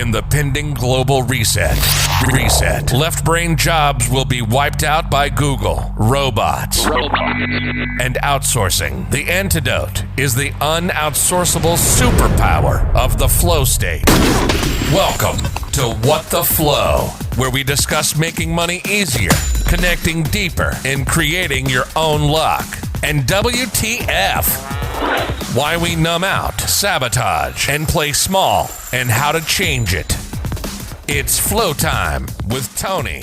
in the pending global reset. Left brain jobs will be wiped out by Google, robots, and outsourcing. The antidote is the unoutsourceable superpower of the flow state. Welcome to What the Flow, where we discuss making money easier, connecting deeper, and creating your own luck. And WTF, why we numb out, sabotage, and play small, and how to change it. It's Flow Time with Tony.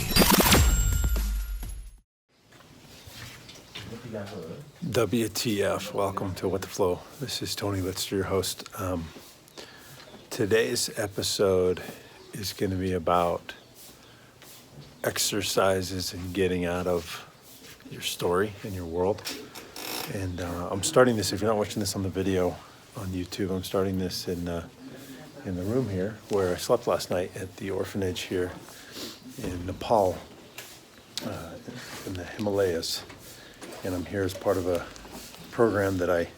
WTF, welcome to What the Flow. This is Tony Litster, your host. Today's episode is going to be about exercises and getting out of your story and your world. And I'm starting this, if you're not watching this on the video on YouTube, I'm starting this in the room here where I slept last night at the Orphanage here in Nepal, in the Himalayas. And I'm here as part of a program that I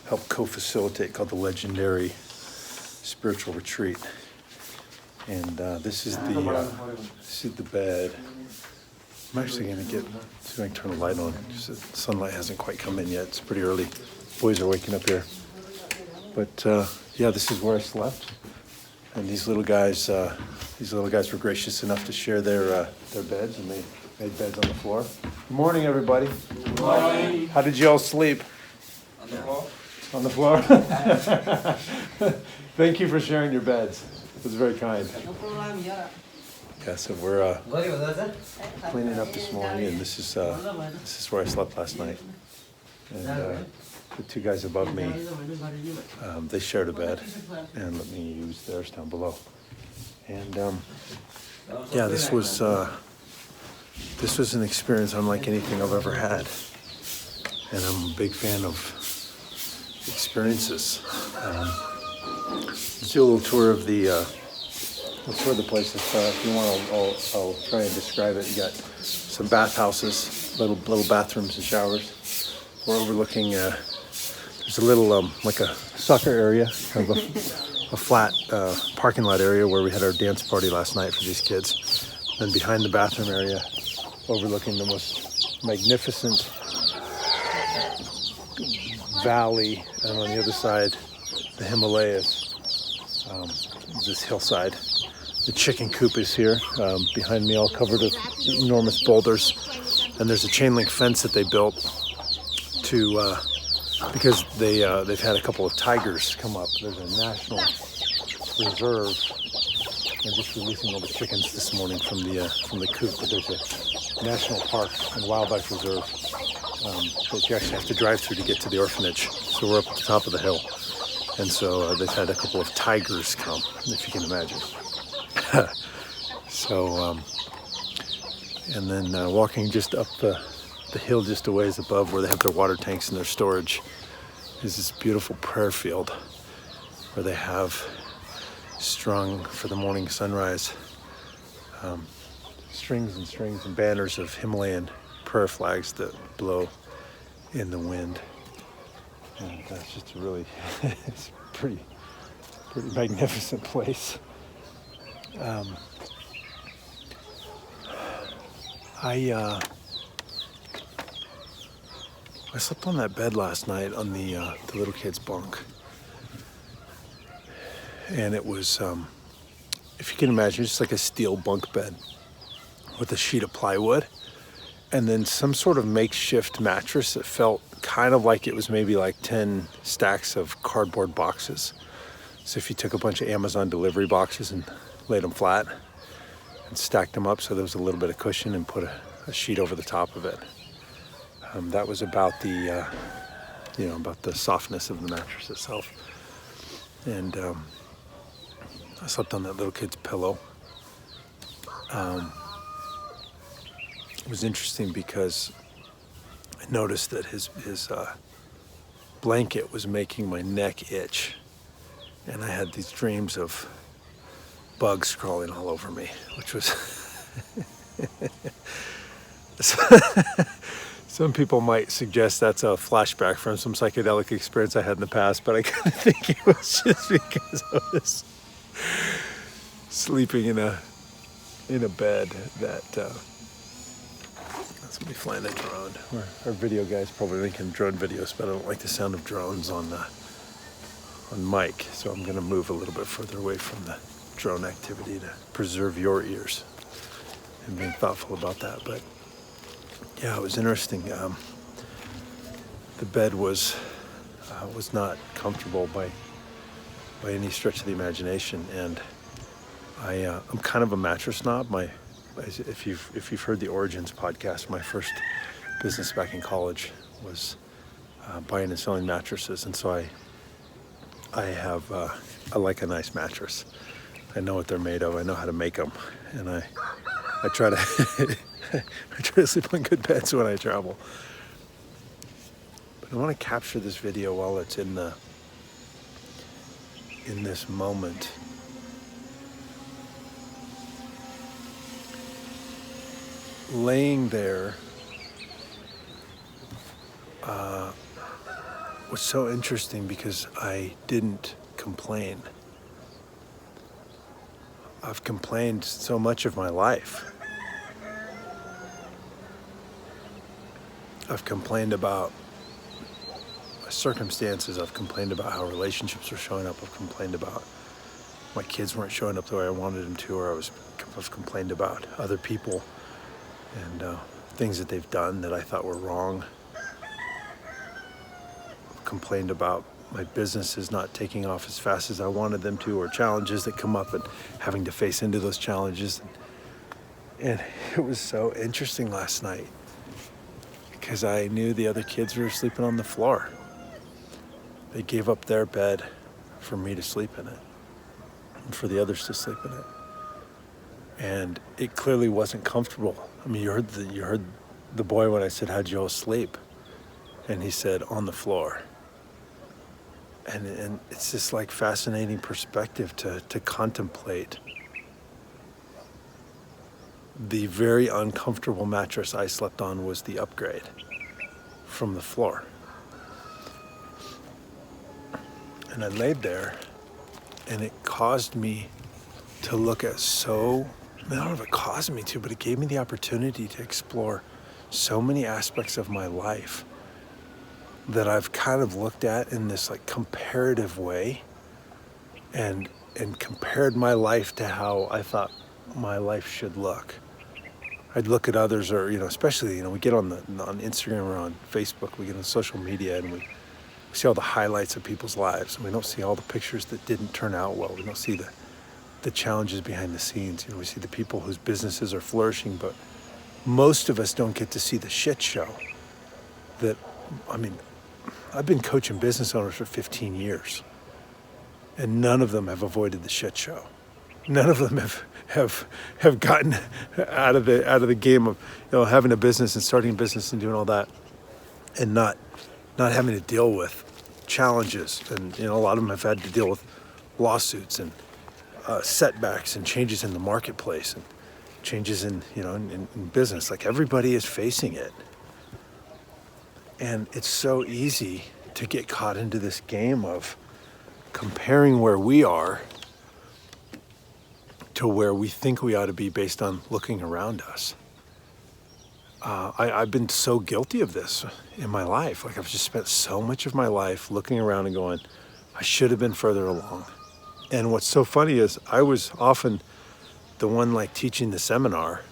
help co-facilitate called the Legendary Spiritual Retreat. And this is the bed. I'm actually going to see if I can turn the light on because the sunlight hasn't quite come in yet. It's pretty early. Boys are waking up here. But yeah, this is where I slept. And these little guys were gracious enough to share their beds, and they made beds on the floor. Good morning, everybody. Good morning. How did you all sleep? On the floor. On the floor? Thank you for sharing your beds. It was very kind. Yeah, so we're cleaning up this morning, and this is where I slept last night. And the two guys above me, they shared a bed, and let me use theirs down below. And yeah, this was an experience unlike anything I've ever had, and I'm a big fan of experiences. Let's do a little tour of the. Let's tour the place. If you want, I'll try and describe it. You got some bathhouses, little bathrooms and showers. We're overlooking. There's a little like a soccer area, kind of a flat parking lot area where we had our dance party last night for these kids. Then behind the bathroom area, overlooking the most magnificent valley, and on the other side, the Himalayas. This hillside. The chicken coop is here, behind me, all covered with enormous boulders. And there's a chainlink fence that they built to, because they've had a couple of tigers come up. There's a national reserve. They're just releasing all the chickens this morning from the coop. But there's a national park and wildlife reserve that you actually have to drive through to get to the orphanage. So we're up at the top of the hill. And so they've had a couple of tigers come, if you can imagine. So, and then walking just up the hill just a ways above where they have their water tanks and their storage is this beautiful prayer field where they have strung for the morning sunrise strings and strings and banners of Himalayan prayer flags that blow in the wind. And that's just a really, it's a pretty magnificent place. I slept on that bed last night on the little kid's bunk, and it was, if you can imagine, just like a steel bunk bed with a sheet of plywood, and then some sort of makeshift mattress that felt kind of like it was maybe like 10 stacks of cardboard boxes. So if you took a bunch of Amazon delivery boxes and laid them flat and stacked them up so there was a little bit of cushion and put a sheet over the top of it. That was about the, about the softness of the mattress itself. And I slept on that little kid's pillow. It was interesting because I noticed that his blanket was making my neck itch. And I had these dreams of bugs crawling all over me, which was some people might suggest that's a flashback from some psychedelic experience I had in the past, but I kind of think it was just because I was sleeping in a bed that somebody flying a drone. Our video guy's probably making drone videos, but I don't like the sound of drones on mic, so I'm gonna move a little bit further away from the drone activity to preserve your ears and being thoughtful about that. But yeah, it was interesting. The bed was not comfortable by any stretch of the imagination, and I'm kind of a mattress snob. If you've heard the Origins podcast, my first business back in college was buying and selling mattresses, and so I like a nice mattress. I know what they're made of. I know how to make them, and I try to I try to sleep on good beds when I travel. But I want to capture this video while it's in this moment. Laying there was so interesting because I didn't complain. I've complained so much of my life. I've complained about my circumstances. I've complained about how relationships are showing up. I've complained about my kids weren't showing up the way I wanted them to, or I've complained about other people and things that they've done that I thought were wrong. I've complained about my businesses not taking off as fast as I wanted them to, or challenges that come up and having to face into those challenges. And it was so interesting last night because I knew the other kids were sleeping on the floor. They gave up their bed for me to sleep in it and for the others to sleep in it. And it clearly wasn't comfortable. I mean, you heard the boy when I said, "How'd you all sleep?" And he said, "On the floor." And it's this like fascinating perspective to contemplate the very uncomfortable mattress I slept on was the upgrade from the floor. And I laid there, and it caused me to look at I don't know if it caused me to, but it gave me the opportunity to explore so many aspects of my life that I've kind of looked at in this like comparative way and compared my life to how I thought my life should look. I'd look at others, or, especially, we get on Instagram or on Facebook, we get on social media, and we see all the highlights of people's lives, and we don't see all the pictures that didn't turn out well. We don't see the challenges behind the scenes. We see the people whose businesses are flourishing, but most of us don't get to see the shit show. I've been coaching business owners for 15 years, and none of them have avoided the shit show. None of them have gotten out of the game of having a business and starting a business and doing all that, and not having to deal with challenges. And a lot of them have had to deal with lawsuits and setbacks and changes in the marketplace and changes in business. Like, everybody is facing it. And it's so easy to get caught into this game of comparing where we are to where we think we ought to be based on looking around us. I've been so guilty of this in my life. Like, I've just spent so much of my life looking around and going, I should have been further along. And what's so funny is I was often the one like teaching the seminar.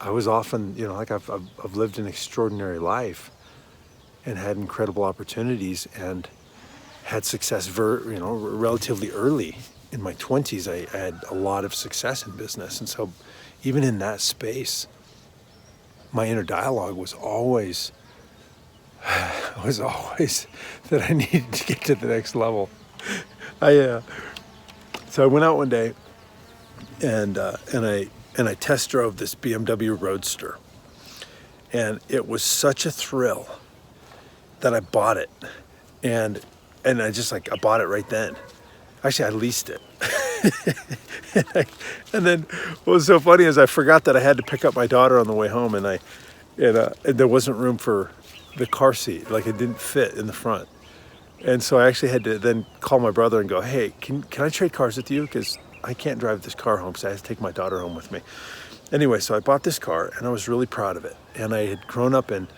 I was often, I've lived an extraordinary life and had incredible opportunities and had success relatively early. In my 20s, I had a lot of success in business. And so even in that space, my inner dialogue was always that I needed to get to the next level. So I went out one day and I test drove this BMW Roadster. And it was such a thrill that I bought it. And I I bought it right then. Actually, I leased it. and then what was so funny is I forgot that I had to pick up my daughter on the way home, and there wasn't room for the car seat. Like, it didn't fit in the front. And so I actually had to then call my brother and go, "Hey, can I trade cars with you? Because I can't drive this car home because I have to take my daughter home with me. Anyway, so I bought this car and I was really proud of it. And I had grown up in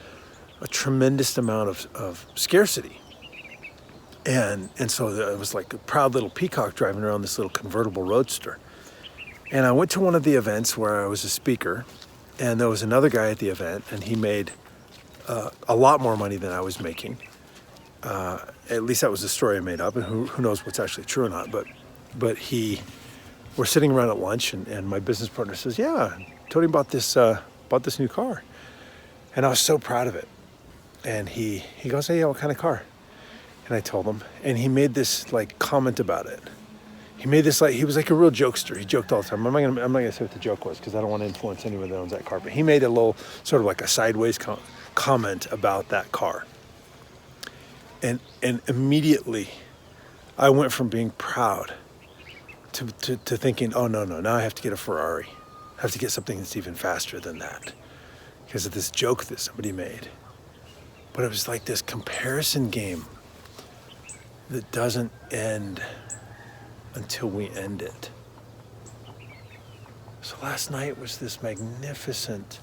a tremendous amount of scarcity. And so I was like a proud little peacock driving around this little convertible roadster. And I went to one of the events where I was a speaker, and there was another guy at the event, and he made a lot more money than I was making. At least that was the story I made up, and who knows what's actually true or not. But we're sitting around at lunch, and my business partner says, "Yeah, Tony bought this new car," and I was so proud of it. And he goes, "Hey, what kind of car?" And I told him, and he made this like comment about it. He made this he was like a real jokester. He joked all the time. I'm not gonna say what the joke was because I don't want to influence anyone that owns that car. But he made a little sort of like a sideways comment about that car. And immediately, I went from being proud to thinking, oh no, now I have to get a Ferrari. I have to get something that's even faster than that because of this joke that somebody made. But it was like this comparison game that doesn't end until we end it. So last night was this magnificent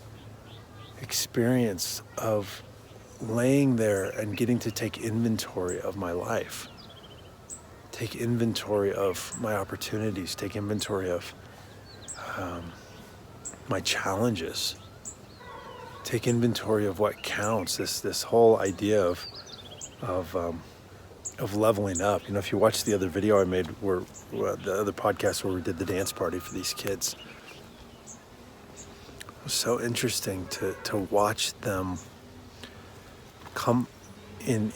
experience of laying there and getting to take inventory of my life, take inventory of my opportunities, take inventory of my challenges, take inventory of what counts. This whole idea of leveling up. You know, if you watch the other video I made, the other podcast where we did the dance party for these kids, it was so interesting to watch them come in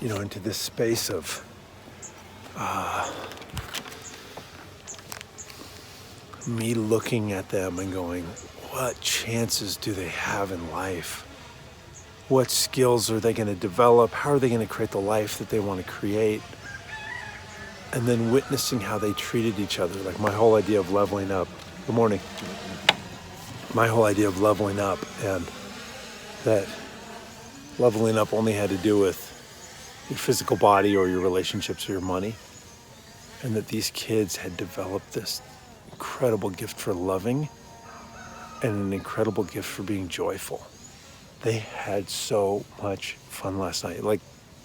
you know, into this space of me looking at them and going, what chances do they have in life? What skills are they going to develop? How are they going to create the life that they want to create? And then witnessing how they treated each other. Like my whole idea of leveling up. Good morning. My whole idea of leveling up, and that leveling up only had to do with your physical body or your relationships or your money. And that these kids had developed this incredible gift for loving and an incredible gift for being joyful. They had so much fun last night. Like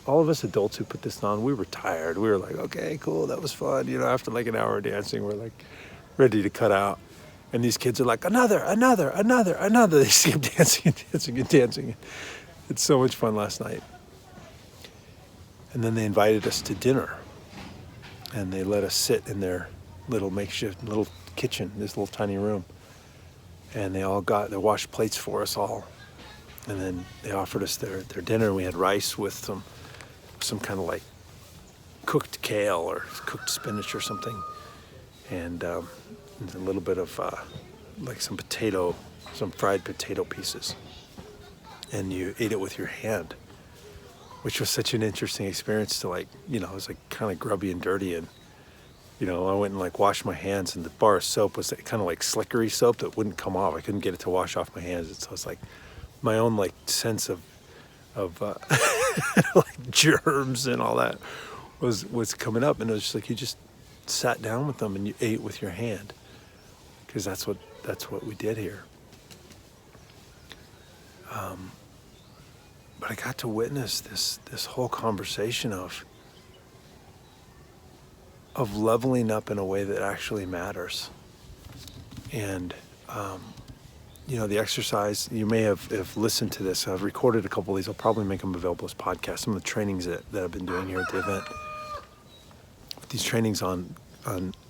all of us adults who put this on, we were tired. We were like, okay, cool, that was fun. You know, after like an hour of dancing, we're like ready to cut out. And these kids are like, another. They just keep dancing. It's so much fun last night. And then they invited us to dinner. And they let us sit in their little makeshift little kitchen, this little tiny room. And they washed plates for us all. And then they offered us their dinner. We had rice with some kind of like cooked kale or cooked spinach or something. And a little bit of like some fried potato pieces. And you ate it with your hand, which was such an interesting experience to like, you know, it was like kind of grubby and dirty. And, you know, I went and like washed my hands, and the bar of soap was kind of like slickery soap that wouldn't come off. I couldn't get it to wash off my hands. And so it's like my own like sense of like germs and all that was coming up. And it was just like, you just sat down with them and you ate with your hand, because that's what we did here. But I got to witness this whole conversation of leveling up in a way that actually matters. And you know, the exercise, you may have listened to this. I've recorded a couple of these. I'll probably make them available as podcasts. Some of the trainings that I've been doing here at the event. These trainings on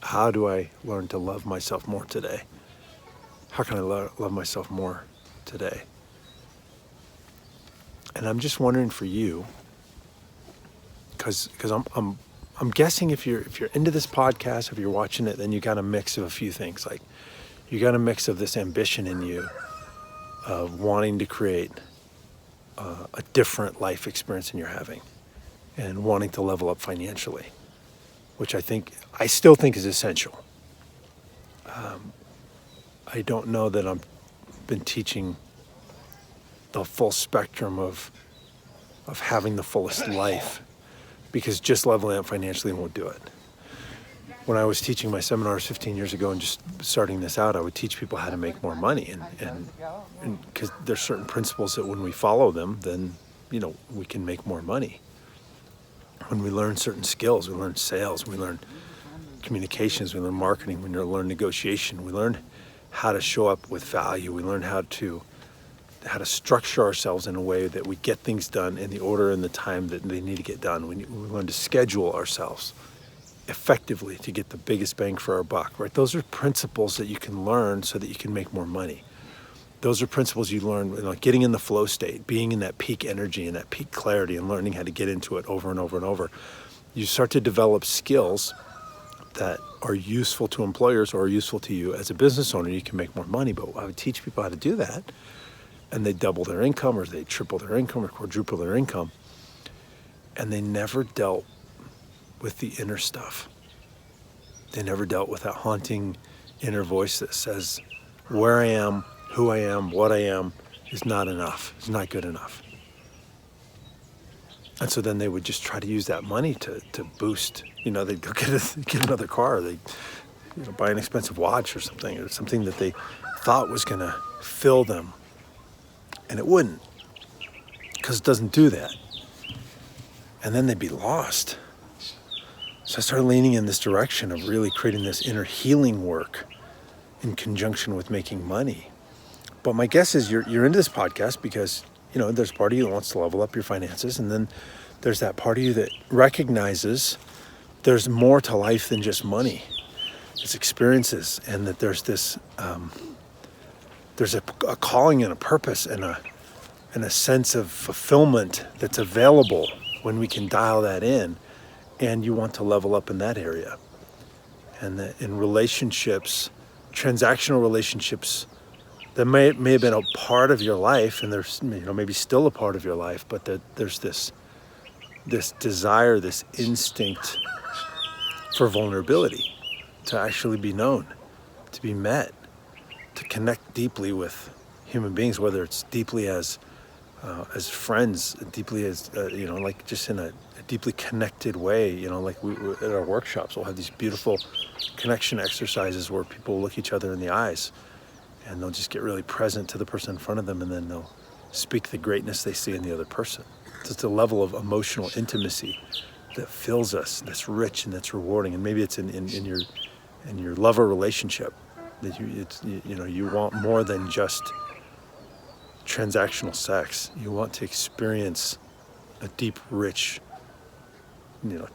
how do I learn to love myself more today? How can I love myself more today? And I'm just wondering for you, because I'm guessing if you're into this podcast, if you're watching it, then you got a mix of a few things. Like you got a mix of this ambition in you of wanting to create a different life experience than you're having, and wanting to level up financially, which I still think is essential. I don't know that I've been teaching the full spectrum of having the fullest life, because just leveling up financially won't do it. when I was teaching my seminars 15 years ago and just starting this out, I would teach people how to make more money. And because there's certain principles that when we follow them, then, we can make more money. When we learn certain skills, we learn sales, we learn communications, we learn marketing, we learn negotiation, we learn how to show up with value, we learn how to structure ourselves in a way that we get things done in the order and the time that they need to get done. We learn to schedule ourselves effectively to get the biggest bang for our buck, right? Those are principles that you can learn so that you can make more money. Those are principles you learn, getting in the flow state, being in that peak energy and that peak clarity and learning how to get into it over and over and over. You start to develop skills that are useful to employers or are useful to you as a business owner. You can make more money, but I would teach people how to do that, and they double their income or they triple their income or quadruple their income, and they never dealt with the inner stuff. They never dealt with that haunting inner voice that says, where I am, who I am, what I am is not enough. It's not good enough. And so then they would just try to use that money to boost. They'd go get another car. They'd buy an expensive watch or something that they thought was going to fill them. And it wouldn't, because it doesn't do that. And then they'd be lost. So I started leaning in this direction of really creating this inner healing work in conjunction with making money. But my guess is you're into this podcast because, there's part of you that wants to level up your finances, and then there's that part of you that recognizes there's more to life than just money. It's experiences, and that there's this, there's a calling and a purpose and a sense of fulfillment that's available when we can dial that in, and you want to level up in that area. And that in relationships, transactional relationships, that may have been a part of your life, and there's maybe still a part of your life, but that there's this desire, this instinct for vulnerability, to actually be known, to be met, to connect deeply with human beings, whether it's deeply as friends, deeply as just in a deeply connected way. Like we at our workshops, we'll have these beautiful connection exercises where people look each other in the eyes, and they'll just get really present to the person in front of them, and then they'll speak the greatness they see in the other person. It's a level of emotional intimacy that fills us, that's rich and that's rewarding. And maybe it's in your lover relationship that you want more than just transactional sex. You want to experience a deep, rich,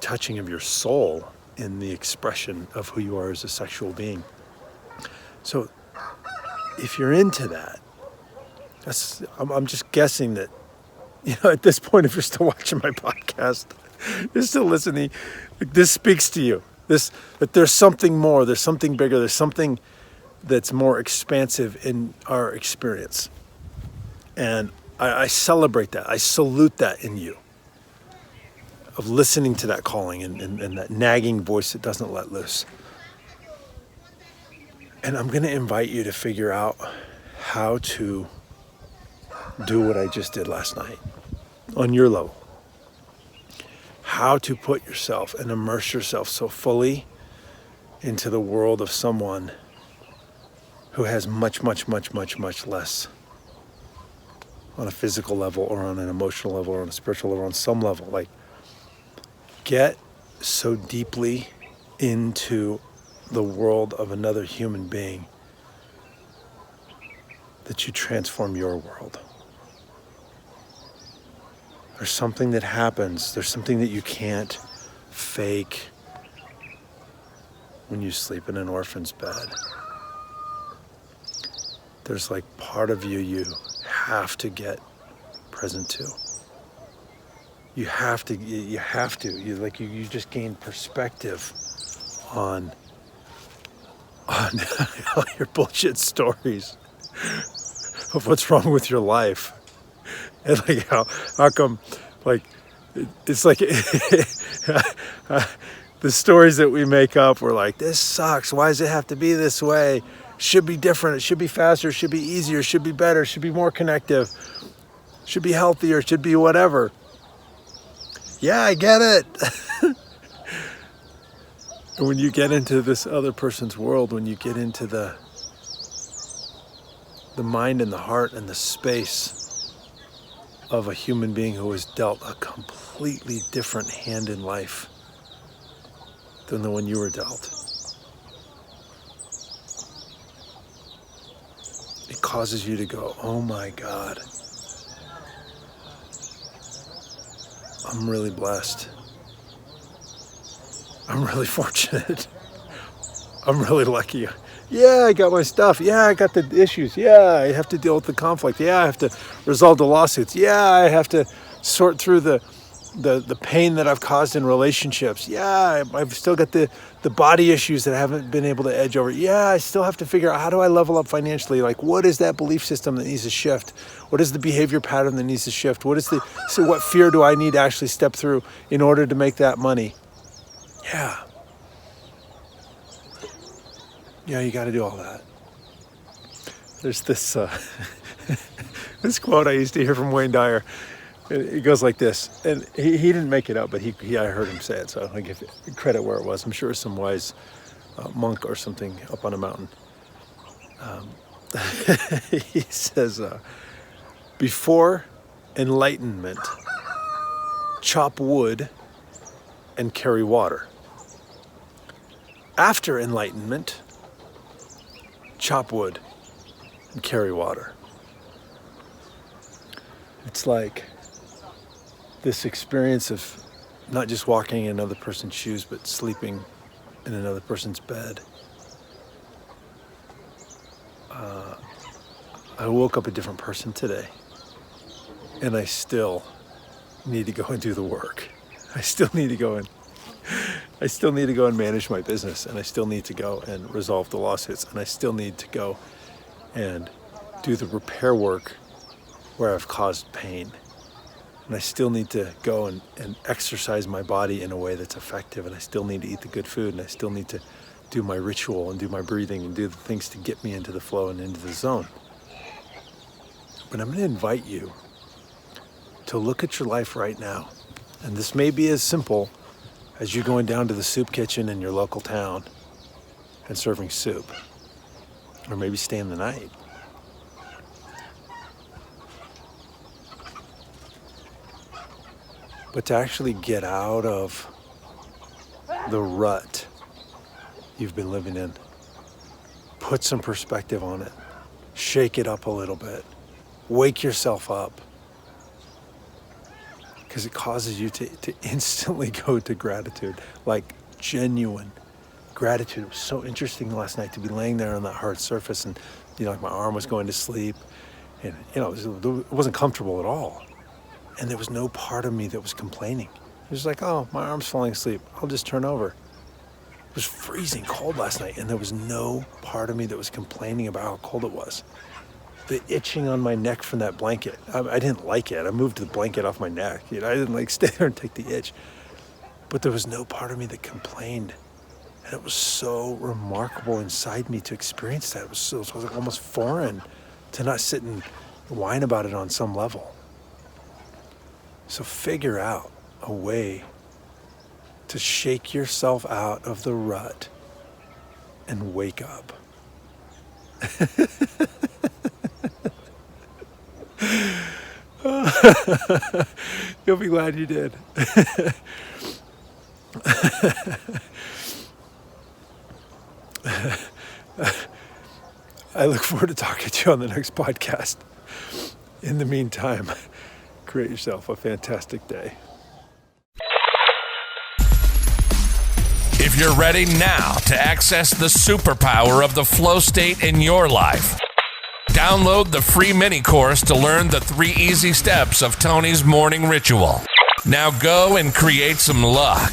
touching of your soul in the expression of who you are as a sexual being. So if you're into that, I'm just guessing that, at this point, if you're still watching my podcast, you're still listening, this speaks to you. That there's something more, there's something bigger, there's something that's more expansive in our experience. And I celebrate that. I salute that in you, of listening to that calling and that nagging voice that doesn't let loose. And I'm going to invite you to figure out how to do what I just did last night on your level. How to put yourself and immerse yourself so fully into the world of someone who has much, much, much, much, much less on a physical level or on an emotional level or on a spiritual level, on some level. Like, get so deeply into the world of another human being that you transform your world. There's something that happens. There's something that you can't fake when you sleep in an orphan's bed. There's like part of you have to get present to. You just gain perspective on all your bullshit stories of what's wrong with your life. And like how come, like, it's like the stories that we make up, we're like, this sucks, why does it have to be this way? Should be different, it should be faster, it should be easier, it should be better, it should be more connective, it should be healthier, it should be whatever. Yeah, I get it. And when you get into this other person's world, when you get into the mind and the heart and the space of a human being who was dealt a completely different hand in life than the one you were dealt, it causes you to go, oh my God, I'm really blessed. I'm really fortunate. I'm really lucky. Yeah, I got my stuff. Yeah, I got the issues. Yeah, I have to deal with the conflict. Yeah, I have to resolve the lawsuits. Yeah, I have to sort through the pain that I've caused in relationships. Yeah, I've still got the body issues that I haven't been able to edge over. Yeah, I still have to figure out, how do I level up financially? Like, what is that belief system that needs to shift? What is the behavior pattern that needs to shift? So what fear do I need to actually step through in order to make that money? Yeah. Yeah, you got to do all that. There's this this quote I used to hear from Wayne Dyer. It goes like this, and he didn't make it up, but I heard him say it, so I give credit where it was. I'm sure it was some wise monk or something up on a mountain. He says, before enlightenment, chop wood and carry water. After enlightenment, chop wood and carry water. It's like this experience of not just walking in another person's shoes, but sleeping in another person's bed. I woke up a different person today, and I still need to go and do the work. I still need to go and manage my business, and I still need to go and resolve the lawsuits, and I still need to go and do the repair work where I've caused pain. And I still need to go and exercise my body in a way that's effective, and I still need to eat the good food, and I still need to do my ritual and do my breathing and do the things to get me into the flow and into the zone. But I'm going to invite you to look at your life right now. And this may be as simple as you going down to the soup kitchen in your local town and serving soup, or maybe staying the night. But to actually get out of the rut you've been living in, put some perspective on it, shake it up a little bit, wake yourself up, because it causes you to instantly go to gratitude, like genuine gratitude. It was so interesting last night to be laying there on that hard surface, and like my arm was going to sleep, and it wasn't comfortable at all. And there was no part of me that was complaining. It was like, oh, my arm's falling asleep, I'll just turn over. It was freezing cold last night, and there was no part of me that was complaining about how cold it was. The itching on my neck from that blanket, I didn't like it. I moved the blanket off my neck. I didn't stay there and take the itch. But there was no part of me that complained. And it was so remarkable inside me to experience that. It was like almost foreign to not sit and whine about it on some level. So figure out a way to shake yourself out of the rut and wake up. You'll be glad you did. I look forward to talking to you on the next podcast. In the meantime, create yourself a fantastic day. If you're ready now to access the superpower of the flow state in your life, download the free mini course to learn the 3 easy steps of Tony's morning ritual. Now go and create some luck.